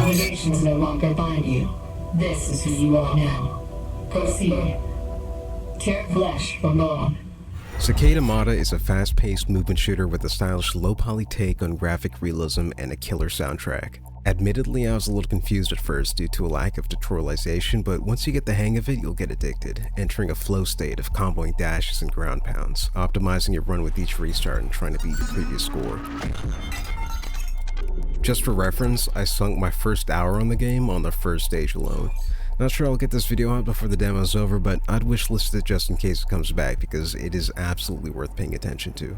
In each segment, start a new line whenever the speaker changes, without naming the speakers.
Obligations no longer bind you. This is who you are now. Proceed. Tear flesh for more.
CICADAMATA is a fast-paced movement shooter with a stylish low-poly take on graphic realism and a killer soundtrack. Admittedly, I was a little confused at first due to a lack of tutorialization, but once you get the hang of it, you'll get addicted, entering a flow state of comboing dashes and ground pounds, optimizing your run with each restart and trying to beat your previous score. Just for reference, I sunk my first hour on the game on the first stage alone. Not sure I'll get this video out before the demo's over, but I'd wishlist it just in case it comes back because it is absolutely worth paying attention to.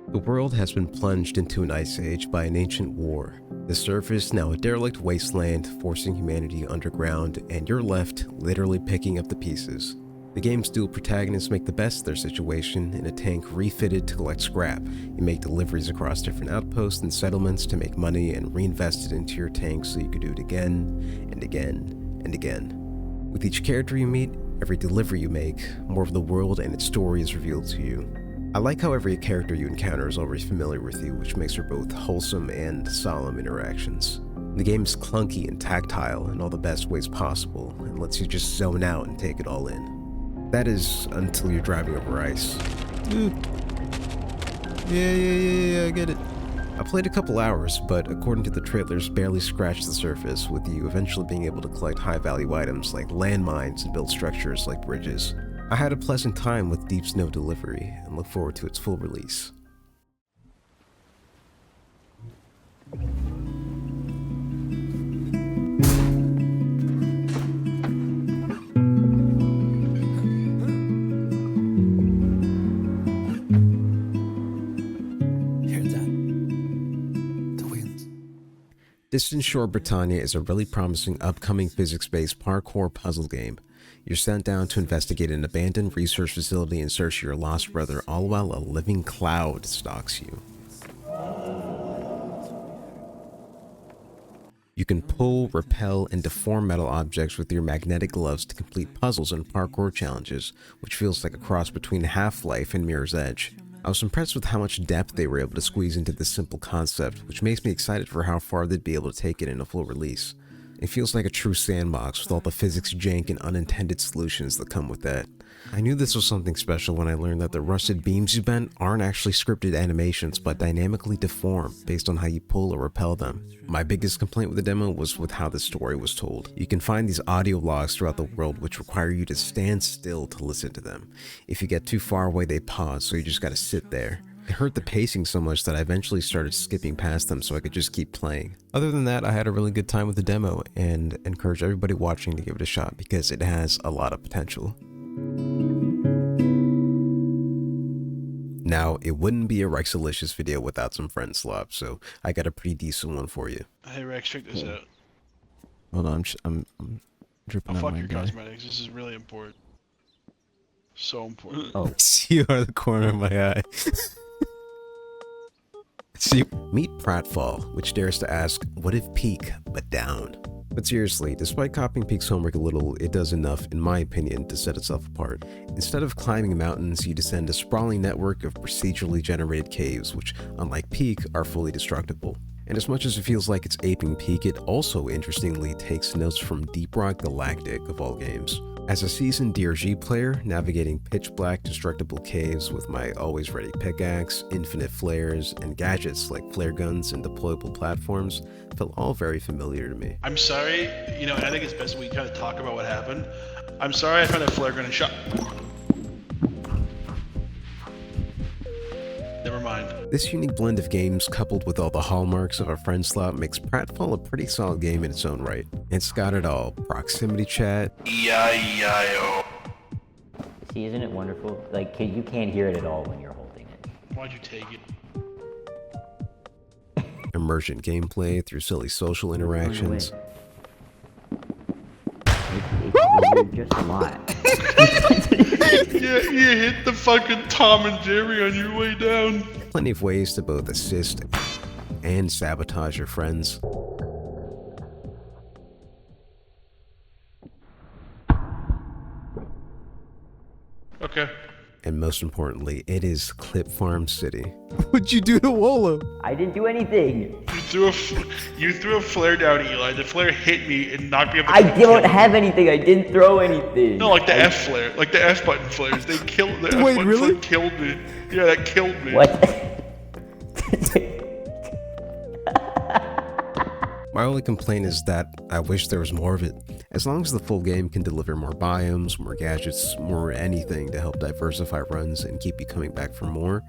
The world has been plunged into an ice age by an ancient war. The surface now a derelict wasteland, forcing humanity underground, and you're left literally picking up the pieces. The game's dual protagonists make the best of their situation in a tank refitted to collect scrap. You make deliveries across different outposts and settlements to make money and reinvest it into your tank so you can do it again and again and again. With each character you meet, every delivery you make, more of the world and its story is revealed to you. I like how every character you encounter is already familiar with you, which makes for both wholesome and solemn interactions. The game is clunky and tactile in all the best ways possible, and lets you just zone out and take it all in. That is, until you're driving over ice. Yeah, I get it. I played a couple hours, but according to the trailers, barely scratched the surface, with you eventually being able to collect high-value items like landmines and build structures like bridges. I had a pleasant time with Deep Snow Delivery and look forward to its full release. Distant Shore Britannia is a really promising upcoming physics-based parkour puzzle game. You're sent down to investigate an abandoned research facility in search of your lost brother, all while a living cloud stalks you. You can pull, repel, and deform metal objects with your magnetic gloves to complete puzzles and parkour challenges, which feels like a cross between Half-Life and Mirror's Edge. I was impressed with how much depth they were able to squeeze into this simple concept, which makes me excited for how far they'd be able to take it in a full release. It feels like a true sandbox with all the physics jank and unintended solutions that come with that. I knew this was something special when I learned that the rusted beams you bent aren't actually scripted animations but dynamically deform based on how you pull or repel them. My biggest complaint with the demo was with how the story was told. You can find these audio logs throughout the world which require you to stand still to listen to them. If you get too far away they pause, so you just gotta sit there. It hurt the pacing so much that I eventually started skipping past them so I could just keep playing. Other than that, I had a really good time with the demo and encourage everybody watching to give it a shot because it has a lot of potential. Now, it wouldn't be a Rexalicious video without some friend slop, so I got a pretty decent one for you.
Hey Rex, check this out.
Hold on, I'm dripping
I'll
on
fuck
my
your
guy.
cosmetics, this is really important. So important.
Oh, you are the corner of my eye. See, meet Pratfall, which dares to ask, what if peak, but down? But seriously, despite copying Peak's homework a little, it does enough, in my opinion, to set itself apart. Instead of climbing mountains, you descend a sprawling network of procedurally generated caves, which, unlike Peak, are fully destructible. And as much as it feels like it's aping Peak, it also interestingly takes notes from Deep Rock Galactic of all games. As a seasoned DRG player, navigating pitch black destructible caves with my always ready pickaxe, infinite flares, and gadgets like flare guns and deployable platforms felt all very familiar to me.
I'm sorry, and I think it's best we kind of talk about what happened. I'm sorry I found a flare gun and shot. Never mind.
This unique blend of games, coupled with all the hallmarks of a friend slot, makes Pratfall a pretty solid game in its own right. It's got it all: proximity chat,
E-I-E-I-O.
See, isn't it wonderful? Like, you can't hear it at all when you're holding it.
Why'd you take it?
emergent gameplay through silly social interactions.
You're just a lot.
Yeah, you hit the fucking Tom and Jerry on your way down.
Plenty of ways to both assist and sabotage your friends.
Okay.
And most importantly, it is Clip Farm City. What'd you do to Wolo?
I didn't do anything.
You threw a flare down, Eli. The flare hit me and knocked me up.
I don't have anything. I didn't throw anything.
No, like the F flare, like the F button flares. They killed the F
Wait,
button
really?
flare killed me. Yeah, that killed me.
What?
My only complaint is that I wish there was more of it. As long as the full game can deliver more biomes, more gadgets, more anything to help diversify runs and keep you coming back for more,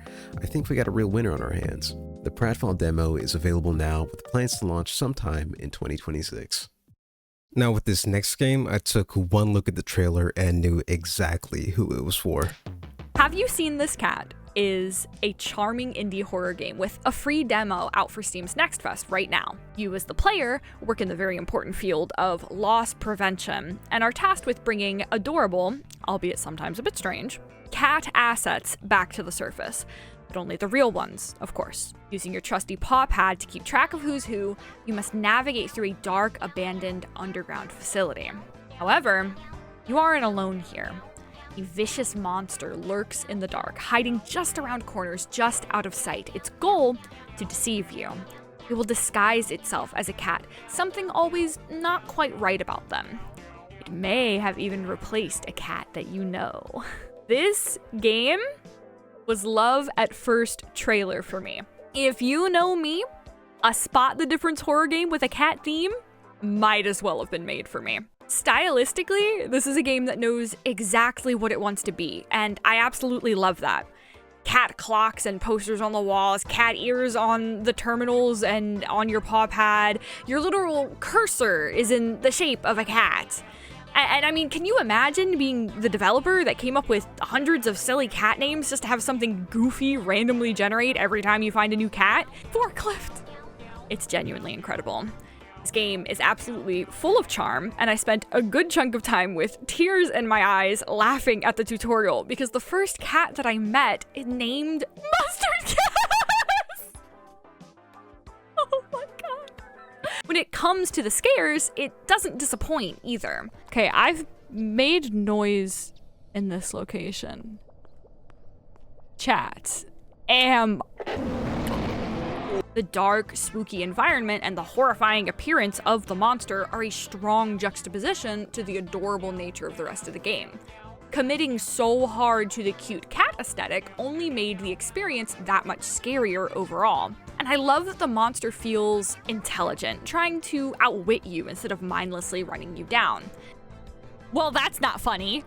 I think we got a real winner on our hands. The Pratfall demo is available now with plans to launch sometime in 2026. Now with this next game, I took one look at the trailer and knew exactly who it was for.
Have You Seen This Cat is a charming indie horror game with a free demo out for Steam's Next Fest right now. You as the player work in the very important field of loss prevention and are tasked with bringing adorable, albeit sometimes a bit strange, cat assets back to the surface. But only the real ones, of course. Using your trusty paw pad to keep track of who's who, you must navigate through a dark, abandoned underground facility. However, you aren't alone here. A vicious monster lurks in the dark, hiding just around corners, just out of sight. Its goal, to deceive you. It will disguise itself as a cat, something always not quite right about them. It may have even replaced a cat that you know. This game was love at first trailer for me. If you know me, a Spot the Difference horror game with a cat theme might as well have been made for me. Stylistically, this is a game that knows exactly what it wants to be, and I absolutely love that. Cat clocks and posters on the walls, cat ears on the terminals and on your paw pad. Your literal cursor is in the shape of a cat. And I mean, can you imagine being the developer that came up with hundreds of silly cat names just to have something goofy randomly generate every time you find a new cat? Forklift! It's genuinely incredible. This game is absolutely full of charm, and I spent a good chunk of time with tears in my eyes laughing at the tutorial because the first cat that I met is named Mustard Gas! Oh my god. When it comes to the scares, it doesn't disappoint either. Okay, I've made noise in this location. Chat. The dark, spooky environment and the horrifying appearance of the monster are a strong juxtaposition to the adorable nature of the rest of the game. Committing so hard to the cute cat aesthetic only made the experience that much scarier overall. And I love that the monster feels intelligent, trying to outwit you instead of mindlessly running you down. Well, that's not funny.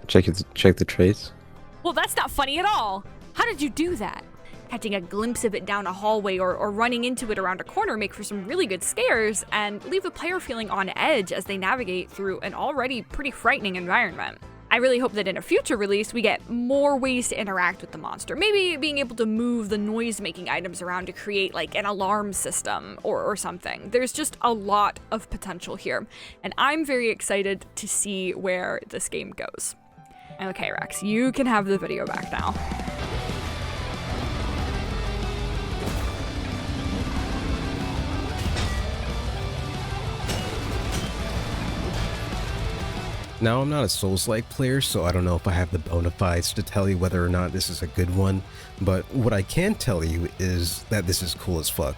Check the trace.
Well, that's not funny at all. How did you do that? Catching a glimpse of it down a hallway or running into it around a corner make for some really good scares and leave the player feeling on edge as they navigate through an already pretty frightening environment. I really hope that in a future release we get more ways to interact with the monster, maybe being able to move the noise-making items around to create like an alarm system or something. There's just a lot of potential here, and I'm very excited to see where this game goes. Okay, Rex, you can have the video back now.
Now, I'm not a Souls-like player, so I don't know if I have the bona fides to tell you whether or not this is a good one, but what I can tell you is that this is cool as fuck.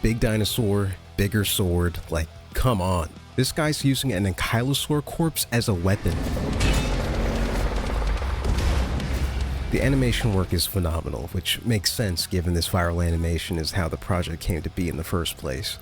Big dinosaur, bigger sword, like, come on. This guy's using an ankylosaur corpse as a weapon. The animation work is phenomenal, which makes sense given this viral animation is how the project came to be in the first place.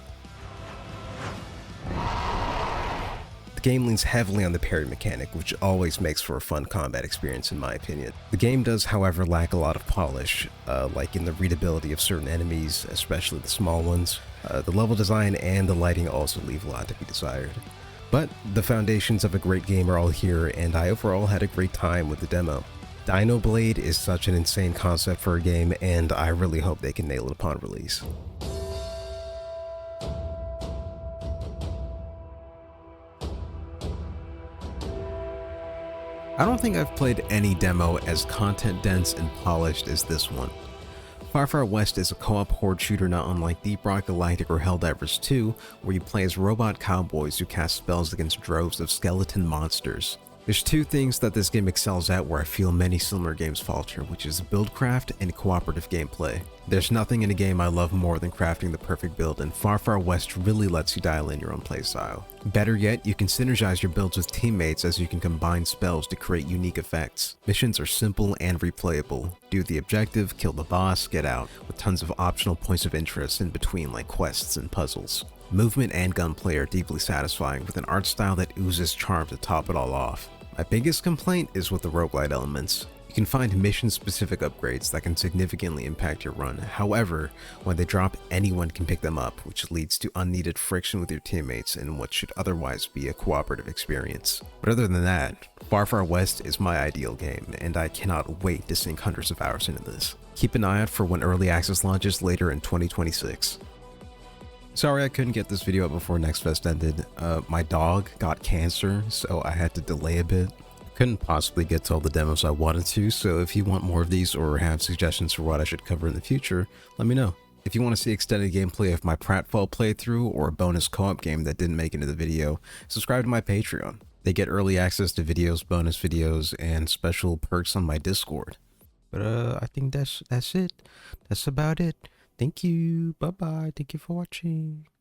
The game leans heavily on the parry mechanic, which always makes for a fun combat experience in my opinion. The game does, however, lack a lot of polish, like in the readability of certain enemies, especially the small ones. The level design and the lighting also leave a lot to be desired. But the foundations of a great game are all here, and I overall had a great time with the demo. Dinoblade is such an insane concept for a game, and I really hope they can nail it upon release. I don't think I've played any demo as content-dense and polished as this one. Far Far West is a co-op horde shooter not unlike Deep Rock Galactic or Helldivers 2, where you play as robot cowboys who cast spells against droves of skeleton monsters. There's two things that this game excels at where I feel many similar games falter, which is buildcraft and cooperative gameplay. There's nothing in a game I love more than crafting the perfect build, and Far Far West really lets you dial in your own playstyle. Better yet, you can synergize your builds with teammates as you can combine spells to create unique effects. Missions are simple and replayable. Do the objective, kill the boss, get out, with tons of optional points of interest in between like quests and puzzles. Movement and gunplay are deeply satisfying with an art style that oozes charm to top it all off. My biggest complaint is with the roguelite elements. You can find mission-specific upgrades that can significantly impact your run. However, when they drop, anyone can pick them up, which leads to unneeded friction with your teammates in what should otherwise be a cooperative experience. But other than that, Far Far West is my ideal game, and I cannot wait to sink hundreds of hours into this. Keep an eye out for when early access launches later in 2026. Sorry I couldn't get this video up before Next Fest ended. My dog got cancer, so I had to delay a bit. Couldn't possibly get to all the demos I wanted to, so if you want more of these or have suggestions for what I should cover in the future, let me know. If you want to see extended gameplay of my Pratfall playthrough or a bonus co-op game that didn't make it into the video, subscribe to my Patreon. They get early access to videos, bonus videos, and special perks on my Discord. But I think that's it. That's about it. Thank you. Bye-bye. Thank you for watching.